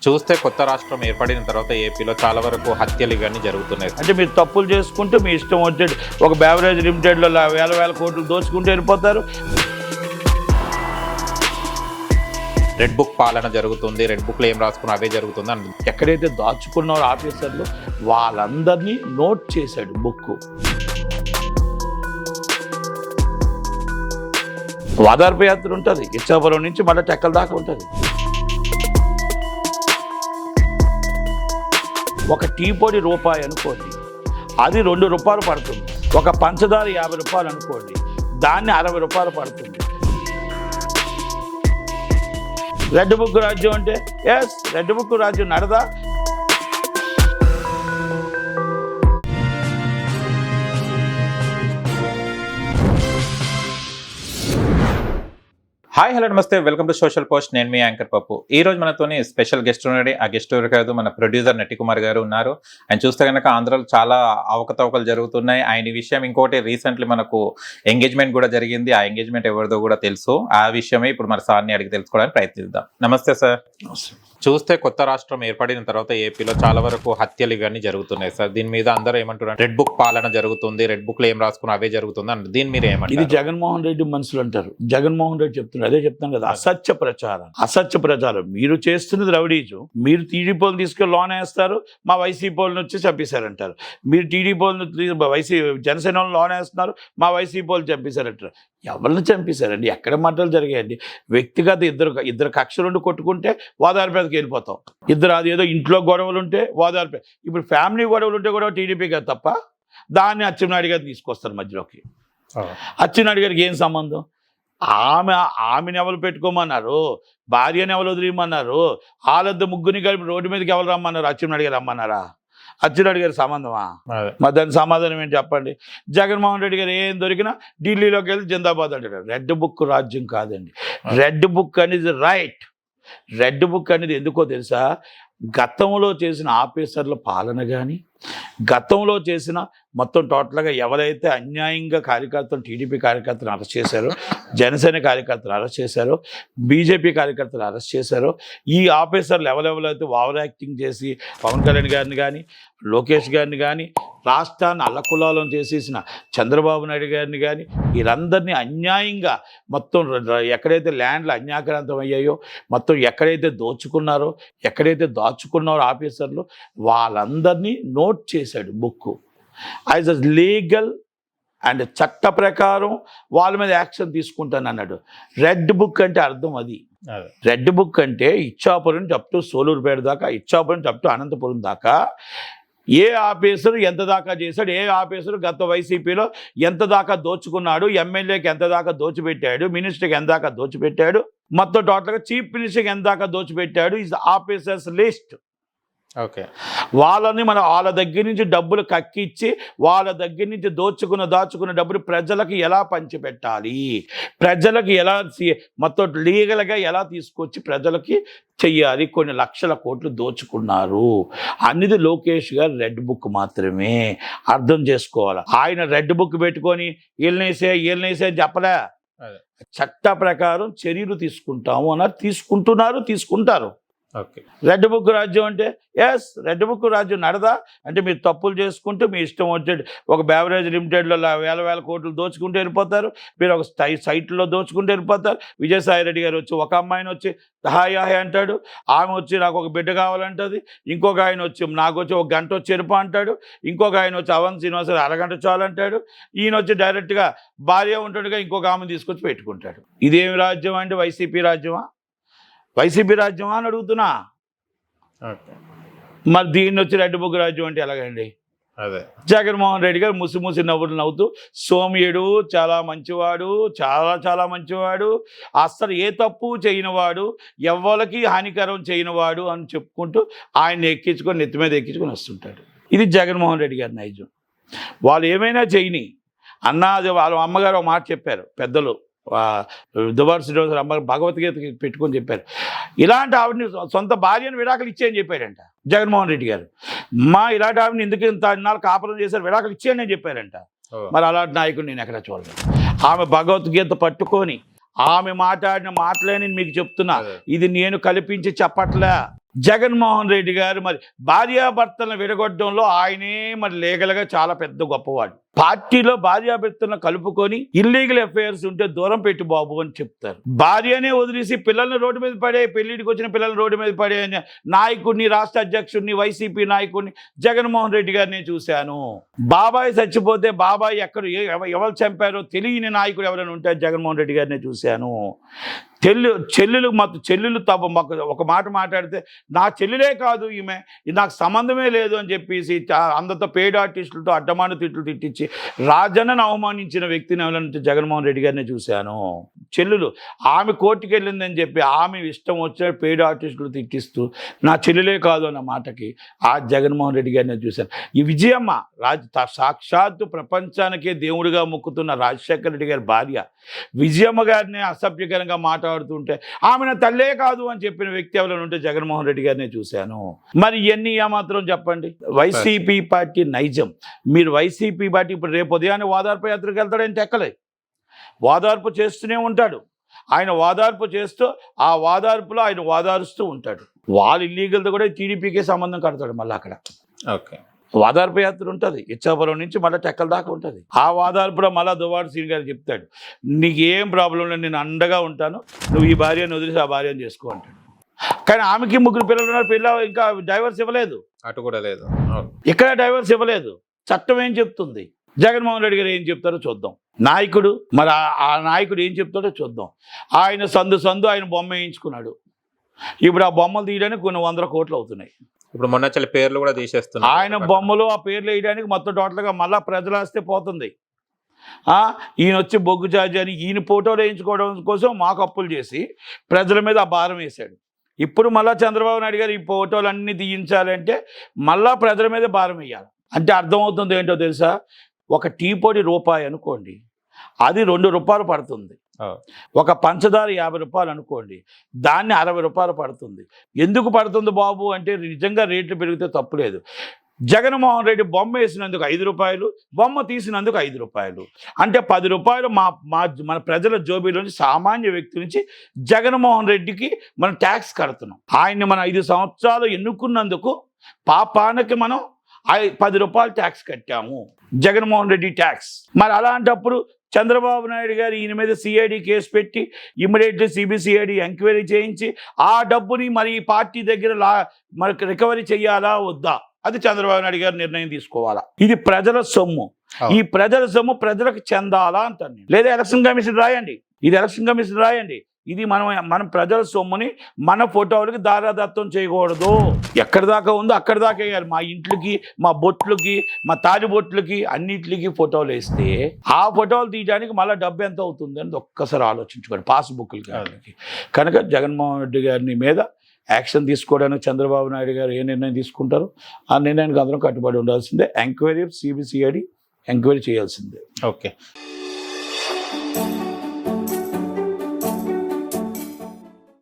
చూస్తే కొత్త రాష్ట్రం ఏర్పడిన తర్వాత ఏపీలో చాలా వరకు హత్యలు ఇవన్నీ జరుగుతున్నాయి. అంటే మీరు తప్పులు చేసుకుంటూ మీ ఇష్టం వచ్చేది ఒక బెవరేజ్ లిమిటెడ్లో వేల వేల కోట్లు దోచుకుంటూ వెళ్ళిపోతారు. రెడ్ బుక్ పాలన జరుగుతుంది, రెడ్ బుక్లో ఏం రాసుకున్నా అవే జరుగుతుంది అని ఎక్కడైతే దాచుకున్నారో ఆఫీసర్లు వాళ్ళందరినీ నోట్ చేశాడు బుక్. వాదార్ప యాత్ర ఉంటుంది, ఇచ్చాపురం నుంచి మళ్ళీ టెక్కల దాకా ఉంటుంది. ఒక టీ పొడి రూపాయి అనుకోండి, అది 2 రూపాయలు పడుతుంది. ఒక పంచదార 50 రూపాయలు అనుకోండి, దాన్ని 60 రూపాయలు పడుతుంది. రెడ్ బుక్ రాజ్యం అంటే ఎస్, రెడ్ బుక్ రాజ్యం నడదా? హాయ్ హలో నమస్తే, వెల్కమ్ టు సోషల్ పోస్ట్. నేను మీ యాంకర్ పప్పు. ఈ రోజు మనతోని స్పెషల్ గెస్ట్ ఉన్నాడు. ఆ గెస్ట్ ఎవరు కాదు, మన ప్రొడ్యూసర్ నటికుమార్ గారు ఉన్నారు. ఆయన చూస్తే కనుక ఆంధ్రాలో చాలా అవకతవకలు జరుగుతున్నాయి. ఆయన విషయం ఇంకోటి రీసెంట్లీ మనకు ఎంగేజ్మెంట్ కూడా జరిగింది. ఆ ఎంగేజ్మెంట్ ఎవరిదో కూడా తెలుసు. ఆ విషయమే ఇప్పుడు మన సార్ని అడిగి తెలుసుకోవడానికి ప్రయత్నిద్దాం. నమస్తే సార్. చూస్తే కొత్త రాష్ట్రం ఏర్పడిన తర్వాత ఏపీలో చాలా వరకు హత్యలు ఇవన్నీ జరుగుతున్నాయి సార్. దీని మీద అందరూ ఏమంటున్నారు, రెడ్ బుక్ పాలన జరుగుతుంది, రెడ్ బుక్ లో ఏం రాసుకున్నా అవే జరుగుతుంది అని. దీని మీద ఏమంటారు? ఇది జగన్మోహన్ రెడ్డి మనుషులు అంటారు. జగన్మోహన్ రెడ్డి చెప్తున్నారు, అదే చెప్తాను కదా, అసత్య ప్రచారం. అసత్య ప్రచారం మీరు చేస్తున్నది రౌడీజం. మీరు టీడీపీ వాళ్ళని తీసుకెళ్ళి లోన్ వేస్తారు, మా వైసీపీ వాళ్ళని వచ్చి చంపేశారంటారు. మీరు టీడీపీ వాళ్ళని జనసేన వాళ్ళని లోన్ వేస్తున్నారు, మా వైసీపీ వాళ్ళు చంపేశారంటారు. ఎవరిని చంపేశారండి? ఎక్కడ మంటలు జరిగాయండి? వ్యక్తిగత ఇద్దరు కక్షలుండి కొట్టుకుంటే ఓదార్పేదకి వెళ్ళిపోతాం. అది ఏదో ఇంట్లో గొడవలు ఉంటే ఓదార్పే. ఇప్పుడు ఫ్యామిలీ గొడవలు ఉంటే కూడా టీడీపీ గారు తప్ప, దాన్ని అచ్చెన్నాయుడు గారు తీసుకొస్తారు మధ్యలోకి. అచ్చెన్నాయుడు గారికి ఏం సంబంధం? ఆమెను ఎవరు పెట్టుకోమన్నారు, భార్యను ఎవరు వదిలేయమన్నారు, వాళ్ళద్ద ముగ్గురిని కలిపి రోడ్డు మీదకి ఎవరు రమ్మన్నారు? అచ్చెన్నాయుడు గారు రమ్మన్నారా? అచ్చెన్నాయుడు గారి సంబంధమా? మరి దాని సమాధానం ఏంటి చెప్పండి? జగన్మోహన్ రెడ్డి గారు ఏం దొరికినా ఢిల్లీలోకి వెళ్ళి జిందాబాద్ అంటారు. రెడ్ బుక్ రాజ్యం కాదండి. రెడ్ బుక్ అనేది రైట్. రెడ్ బుక్ అనేది ఎందుకో తెలుసా? గతంలో చేసిన ఆఫీసర్ల పాలన కానీ, గతంలో చేసిన మొత్తం టోటల్గా ఎవరైతే అన్యాయంగా కార్యకర్తలు, టీడీపీ కార్యకర్తలు అరెస్ట్ చేశారో, జనసేన కార్యకర్తలు అరెస్ట్ చేశారో, బీజేపీ కార్యకర్తలు అరెస్ట్ చేశారో, ఈ ఆఫీసర్లు ఎవరెవరైతే ఓవర్ యాక్టింగ్ చేసి పవన్ కళ్యాణ్ గారిని కానీ, లోకేష్ గారిని కానీ, రాష్ట్రాన్ని అల్లకుల్లాలం చేసేసిన చంద్రబాబు నాయుడు గారిని కానీ, వీరందరినీ అన్యాయంగా మొత్తం ఎక్కడైతే ల్యాండ్లు అన్యాక్రాంతం అయ్యాయో, మొత్తం ఎక్కడైతే దాచుకున్నారో ఆఫీసర్లు వాళ్ళందరినీ నోట్ చేశాడు book. As a legal and చట్ట ప్రకారం వాళ్ళ మీద యాక్షన్ తీసుకుంటాను అన్నాడు. రెడ్ బుక్ అంటే అర్థం అది. రెడ్ బుక్ అంటే ఇచ్చాపురం నుంచి అప్ టు సోలూరుపేట దాకా, ఇచ్చాపురం నుంచి అప్ టు అనంతపురం దాకా ఏ ఆఫీసరు ఎంత దాకా చేశాడు, ఏ ఆఫీసరు గత వైసీపీలో ఎంత దాకా దోచుకున్నాడు, ఎమ్మెల్యేకి ఎంత దాకా దోచిపెట్టాడు, మినిస్టర్కి ఎంత దాకా దోచిపెట్టాడు, మొత్తం టోటల్గా చీఫ్ మినిస్టర్కి ఎంత దాకా దోచిపెట్టాడు, ఈజ్ ఆఫీసర్స్ లిస్ట్. ఓకే, వాళ్ళ దగ్గర నుంచి డబ్బులు కక్కిచ్చి, వాళ్ళ దగ్గర నుంచి దాచుకున్న డబ్బులు ప్రజలకు ఎలా పంచిపెట్టాలి, ప్రజలకు ఎలా మొత్తం లీగల్గా ఎలా తీసుకొచ్చి ప్రజలకి చెయ్యాలి. కొన్ని లక్షల కోట్లు దోచుకున్నారు అనేది లోకేష్ గారు రెడ్ బుక్ మాత్రమే. అర్థం చేసుకోవాలి. ఆయన రెడ్ బుక్ పెట్టుకొని వీళ్ళనేసే చెప్పలే. చట్ట ప్రకారం చర్యలు తీసుకుంటాము అన్నారు, తీసుకుంటారు. రెడ్ బుక్ రాజ్యం అంటే ఎస్, రెడ్ బుక్ రాజ్యం నడదా? అంటే మీరు తప్పులు చేసుకుంటూ మీ ఇష్టం వచ్చేది ఒక బెవరేజ్ లిమిటెడ్లో వేల వేల కోట్లు దోచుకుంటూ వెళ్ళిపోతారు. మీరు ఒక సైట్లో దోచుకుంటూ వెళ్ళిపోతారు. విజయసాయి రెడ్డి గారు వచ్చి ఒక అమ్మాయిని వచ్చి హాయ్ అంటాడు, ఆమె వచ్చి నాకు ఒక బిడ్డ కావాలంటుంది. ఇంకొక ఆయన వచ్చి నాకు వచ్చి 1 గంట వచ్చి ఎరుపు అంటాడు. ఇంకొక ఆయన వచ్చి అవన్ శ్రీనివాసరావు అరగంట చాలంటాడు. ఈయన వచ్చి డైరెక్ట్గా భార్య ఉంటాడుగా ఇంకొక ఆమెను తీసుకొచ్చి పెట్టుకుంటాడు. ఇదేమి రాజ్యం అంటే వైసీపీ రాజ్యమా అని అడుగుతున్నా. మరి దీన్ని వచ్చి రెడ్ బుక్ రాజ్యం అంటే ఎలాగండి? అదే జగన్మోహన్ రెడ్డి గారు ముసి నవ్వులు నవ్వుతూ సోమ్యుడు చాలా మంచివాడు, చాలా మంచివాడు, అస్సలు ఏ తప్పు చేయనివాడు, ఎవ్వరికి హానికరం చేయనివాడు అని చెప్పుకుంటూ ఆయన నెత్తి మీద ఎక్కించుకొని వస్తుంటాడు. ఇది జగన్మోహన్ రెడ్డి గారి నైజం. వాళ్ళు ఏమైనా చేయని అన్నా, వాళ్ళ అమ్మగారు ఒక మాట చెప్పారు పెద్దలు, దుబార్సి రోజు అమ్మ భగవద్గీత పెట్టుకొని చెప్పారు, ఇలాంటి ఆవిడని సొంత భార్యను విడాకులు ఇచ్చేయని చెప్పారంట జగన్మోహన్ రెడ్డి గారు. ఇలాంటి ఆవిడని ఎందుకు ఇంత ఇన్నాళ్ళు కాపురం చేశారు, విడాకులు ఇచ్చేయని అని చెప్పారంట. మరి అలాంటి నాయకుడు నేను ఎక్కడ చూడలేదు. ఆమె భగవద్గీత పట్టుకొని ఆమె మాట్లాడిన మాటలేని మీకు చెప్తున్నా. ఇది నేను కల్పించి చెప్పట్లే. జగన్మోహన్ రెడ్డి గారు మరి భార్యాభర్తలను విడగొట్టడంలో ఆయనే మరి లీగల్గా చాలా పెద్ద గొప్పవాడు. పార్టీలో భార్యాభర్తలను కలుపుకొని ఇల్లీగల్ అఫైర్స్ ఉంటే దూరం పెట్టి బాబు అని చెప్తారు. భార్యనే వదిలేసి పిల్లల్ని రోడ్డు మీద పడే, పెళ్లిడికి వచ్చిన పిల్లల్ని రోడ్డు మీద పడే నాయకుడిని, రాష్ట్ర అధ్యక్షుడిని, వైసీపీ నాయకుడిని జగన్మోహన్ రెడ్డి గారిని చూశాను. బాబాయ్ చచ్చిపోతే బాబాయ్ ఎవరు చంపారో తెలియని నాయకుడు ఎవరైనా ఉంటే జగన్మోహన్ రెడ్డి గారిని చూశాను. చెల్లెలు తప్ప ఒక మాట మాట్లాడితే నా చెల్లెలే కాదు ఈమె, ఇది నాకు సంబంధమే లేదు అని చెప్పేసి అందరితో పేడ్ ఆర్టిస్టులతో అడ్డమాను తిట్లు తిట్టించి రాజన్నను అవమానించిన వ్యక్తిని ఎవరంటే జగన్మోహన్ రెడ్డి గారిని చూశాను. చెల్లెలు ఆమె కోర్టుకు వెళ్ళిందని చెప్పి ఆమె ఇష్టం వచ్చిన పేడ్ ఆర్టిస్టులు తిట్టిస్తూ నా చెల్లెలే కాదు అన్న మాటకి ఆ జగన్మోహన్ రెడ్డి గారిని చూశాను. ఈ విజయమ్మ సాక్షాత్తు ప్రపంచానికే దేవుడిగా మొక్కుతున్న రాజశేఖర రెడ్డి గారి భార్య విజయమ్మ గారిని అసభ్యకరంగా మాట్లాడుతుంటే ఆమె నా తల్లే కాదు అని చెప్పిన వ్యక్తి ఎవరైనా ఉంటే జగన్మోహన్ రెడ్డి గారిని చూశాను. మరి ఇవన్నీ ఏమాత్రం చెప్పండి. వైసీపీ పార్టీ నైజం. మీరు వైసీపీ పార్టీ ఇప్పుడు రేపు ఉదయాన్నే ఓదార్పు యాత్రకు వెళ్తాడంటే ఎక్కలే, ఓదార్పు చేస్తూనే ఉంటాడు. ఆయన ఓదార్పు చేస్తూ ఆ ఓదార్పులో ఆయన ఓదారుస్తూ ఉంటాడు. వాళ్ళు ఇల్లీగల్తో కూడా టీడీపీకే సంబంధం కడతాడు. మళ్ళీ అక్కడ ఓకే వాదార్పు యాత్ర ఉంటుంది, ఇచ్చాపురం నుంచి మళ్ళీ టెక్కల దాకా ఉంటుంది. ఆ వాదార్పులో మళ్ళీ దువ్వాడు శ్రీని గారు చెప్తాడు, నీకు ఏం ప్రాబ్లం లేదు, నేను అండగా ఉంటాను, నువ్వు ఈ భార్యను వదిలేసి ఆ భార్యను చేసుకో అంటాడు. కానీ ఆమెకి 3 పిల్లలు ఉన్నారు, పిల్ల ఇంకా డైవర్స్ ఇవ్వలేదు, అటు కూడా లేదు, ఇక్కడ డైవర్స్ ఇవ్వలేదు. చట్టం ఏం చెప్తుంది, జగన్మోహన్ రెడ్డి గారు ఏం చెప్తారో చూద్దాం. నాయకుడు మరి ఆ నాయకుడు ఏం చెప్తాడో చూద్దాం. ఆయన సందు ఆయన బొమ్మ వేయించుకున్నాడు. ఇప్పుడు ఆ బొమ్మలు తీయడానికి కొన్ని 100 కోట్లు అవుతున్నాయి. ఇప్పుడు మొన్న చాలా పేర్లు కూడా తీసేస్తున్నారు. ఆయన బొమ్మలు ఆ పేర్లు వేయడానికి మొత్తం టోటల్గా మళ్ళీ ప్రజలు వస్తే పోతుంది. ఈయన వచ్చి బొగ్గు ఛార్జ్ అని ఈయన ఫోటోలు వేయించుకోవడం కోసం మాకు అప్పులు చేసి ప్రజల మీద ఆ భారం వేశాడు. ఇప్పుడు మళ్ళీ చంద్రబాబు నాయుడు గారు ఈ ఫోటోలు అన్నీ తీయించాలంటే మళ్ళా ప్రజల మీద భారం వేయాలి. అంటే అర్థమవుతుంది ఏంటో తెలుసా, ఒక టీ పొడి రూపాయి అనుకోండి, అది 2 రూపాయలు పడుతుంది. ఒక పంచదార 50 రూపాయలు అనుకోండి, దాన్ని 60 రూపాయలు పడుతుంది. ఎందుకు పడుతుంది బాబు అంటే నిజంగా రేట్లు పెరిగితే తప్పులేదు. జగన్మోహన్ రెడ్డి బొమ్మ వేసినందుకు 5 రూపాయలు, బొమ్మ తీసినందుకు 5 రూపాయలు, అంటే 10 రూపాయలు మన ప్రజల జోబీలో నుంచి, సామాన్య వ్యక్తి నుంచి జగన్మోహన్ రెడ్డికి మనం ట్యాక్స్ కడుతున్నాం. ఆయన్ని మనం 5 సంవత్సరాలు ఎన్నుకున్నందుకు పాపానికి మనం 10 రూపాయలు ట్యాక్స్ కట్టాము, జగన్మోహన్ రెడ్డి ట్యాక్స్. మరి అలాంటప్పుడు చంద్రబాబు నాయుడు గారు ఈయన మీద సిఐడి కేసు పెట్టి ఇమ్మీడియట్లీ సిబిసిఐడి ఎంక్వైరీ చేయించి ఆ డబ్బుని మరి ఈ పార్టీ దగ్గర మనకు రికవరీ చేయాలా వద్దా, అది చంద్రబాబు నాయుడు గారు నిర్ణయం తీసుకోవాలా. ఇది ప్రజల సొమ్ము, ఈ ప్రజల సొమ్ము ప్రజలకు చెందాలా అంటాను. లేదా ఎలక్షన్ కమిషన్ రాయండి, ఇది ఎలక్షన్ కమిషన్ రాయండి. ఇది మనం ప్రజల సొమ్ముని మన ఫోటోలకి దారాదత్తం చేయకూడదు. ఎక్కడి దాకా ఉందో అక్కడి దాకా వేయాలి. మా ఇంట్లకి, మా బొట్లకి, మా తాలిబొట్లకి అన్నింటికి ఫోటోలు వేస్తే ఆ ఫోటోలు తీయడానికి మళ్ళీ డబ్బు ఎంత అవుతుంది అని ఒక్కసారి ఆలోచించుకోండి, పాస్బుక్లకి. కనుక జగన్మోహన్ రెడ్డి గారిని మీద యాక్షన్ తీసుకోవడానికి చంద్రబాబు నాయుడు గారు ఏ నిర్ణయం తీసుకుంటారో ఆ నిర్ణయానికి అందరం కట్టుబడి ఉండాల్సిందే. ఎంక్వైరీ సిబిసిఐడి ఎంక్వైరీ చేయాల్సిందే. ఓకే.